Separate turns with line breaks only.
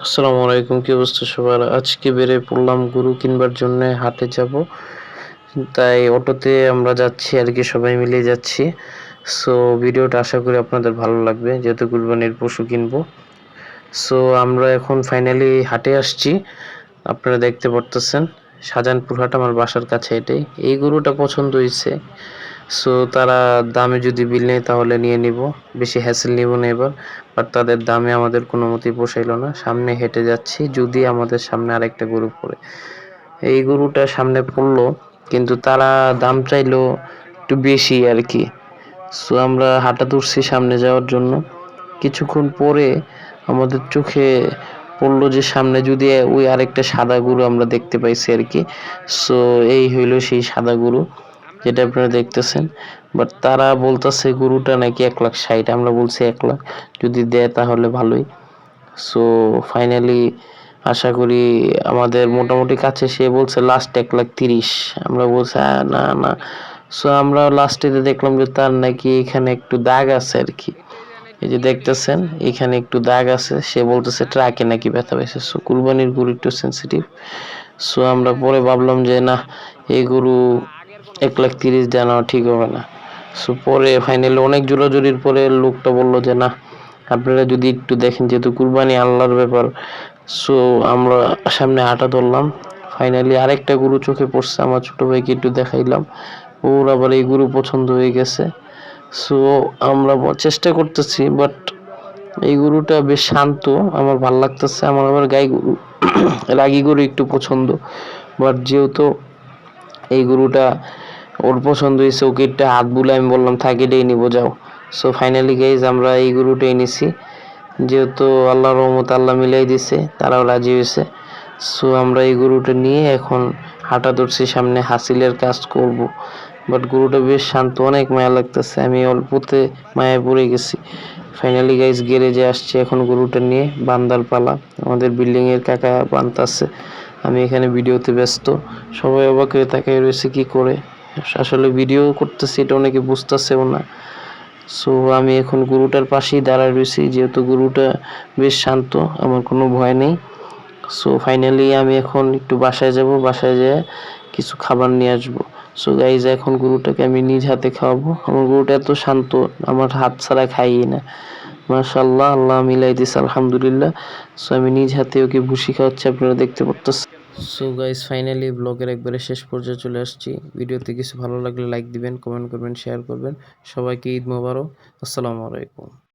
আসসালামু আলাইকুম, কি অবস্থা সবার? আজকে বেরিয়ে পড়লাম গরু কিনবার জন্য, হাটে যাব। তাই অটোতে আমরা যাচ্ছি আর কি, সবাই মিলে যাচ্ছি। সো ভিডিওটা আশা করি আপনাদের ভালো লাগবে, যেহেতু কুরবানির পশু কিনবো। সো আমরা এখন ফাইনালি হাটে আসছি, আপনারা দেখতে পারতেছেন। শাহজাহানপুর হাট আমার বাসার কাছে, এটাই। এই গরুটা পছন্দ হয়েছে, সো তারা দামে যদি বিল নেয় তাহলে নিয়ে নিব, বেশি হ্যাসেল নিব না এবার। বাট তাদের দামে আমাদের কোনো মতেই পোষাইল না। সামনে হেঁটে যাচ্ছি, যদি আমাদের সামনে আরেকটা গরু পড়ে। এই গরুটা সামনে পড়লো, কিন্তু তারা দাম চাইলো একটু বেশি আর কি। সো আমরা হাঁটা তুলছি সামনে যাওয়ার জন্য। কিছুক্ষণ পরে আমাদের চোখে পড়লো যে সামনে যদি ওই আরেকটা সাদা গরু আমরা দেখতে পাইছি আর কি। সো এই হইলো সেই সাদা গরু যেটা আপনারা দেখতেছেন। বাট তারা বলতেছে গরুটা নাকি 1,60,000। আমরা বলছি 1,00,000 যদি দেয় তাহলে ভালোই। সো ফাইনালি আশা করি আমাদের মোটামুটি কাছে, সে বলছে লাস্ট 1,30,000। আমরা বলছি না না। সো আমরা লাস্টে দেখলাম যে তার নাকি এখানে একটু দাগ আছে আর কি। এই যে দেখতেছেন এখানে একটু দাগ আছে, সে বলতেছে ট্রাকে নাকি ব্যথা পাইছে। সো কুরবানির গরু একটু সেন্সিটিভ। সো আমরা পরে ভাবলাম যে না, এই গরু 1,30,000 দেওয়া নেওয়া ঠিক হবে না। সো পরে ফাইনালি অনেক জোরাজুরির পরে লোকটা বলল যে না, আপনারা যদি একটু দেখেন, যেহেতু কুরবানি আল্লাহর ব্যাপার। সো আমরা সামনে হাঁটা ধরলাম। ফাইনালি আরেকটা গরু চোখে পড়ছে, আমার ছোট ভাইকে একটু দেখাইলাম, ওর আবার এই গরু পছন্দ হয়ে গেছে। সো আমরা চেষ্টা করতেছি, বাট এই গরুটা বেশ শান্ত, আমার ভাল লাগতেছে। আমার আবার গাই গরু রাগী গরু একটু পছন্দ। বাট যেহেতু এই গরুটা ওর পছন্দ হয়েছে, ওকে একটা হাত বুলে আমি বললাম থাক, এটাই নিবো, যাও। সো ফাইনালি গাইজ আমরা এই গরুটাই নিছি, যেহেতু আল্লাহর রহমত আল্লাহ মিলাই দিছে, তারাও রাজি হয়েছে। সো আমরা এই গরুটা নিয়ে এখন হাঁটা ধরছি, সামনে হাসিলের কাজ করব। বাট গরুটা বেশ শান্ত, অনেক মায়া লাগতেছে, আমি অল্পতে মায়ায় পড়ে গেছি। ফাইনালি গাইজ গ্যারেজে আসছি এখন গরুটা নিয়ে, বান্দার পালা। আমাদের বিল্ডিং এর কাকা বানতাছে, আমি এখানে ভিডিওতে ব্যস্ত। সবাই অবাক হয়ে তাকিয়ে রয়েছে কি করে, আসলে ভিডিও করতেছি এটা অনেকে বুঝতেছেও না। সো আমি এখন গরুটার পাশেই দাঁড়ায় রয়েছি, যেহেতু গরুটা বেশ শান্ত, আমার কোনো ভয় নেই। সো ফাইনালি আমি এখন একটু বাসায় যাব, বাসায় যেয়ে কিছু খাবার নিয়ে আসবো। সো গাইজ এখন গরুটাকে আমি নিজ হাতে খাওয়াবো। আমার গরুটা এত শান্ত, আমার হাত ছাড়া খাইই না। মাশাআল্লাহ, আল্লাহ মিলাই দিছে, আলহামদুলিল্লাহ। সো আমি নিজ হাতে ওকে ভুসি খাওয়াচ্ছি, আপনারা দেখতে পারতেছেন। সো গাইজ ফাইনালি ব্লগের একবারে শেষ পর্যায়ে চলে আসছি। ভিডিওতে কিছু ভালো লাগলে লাইক দিবেন, কমেন্ট করবেন, শেয়ার করবেন। সবাইকে ঈদ মোবারক। আসসালামু আলাইকুম।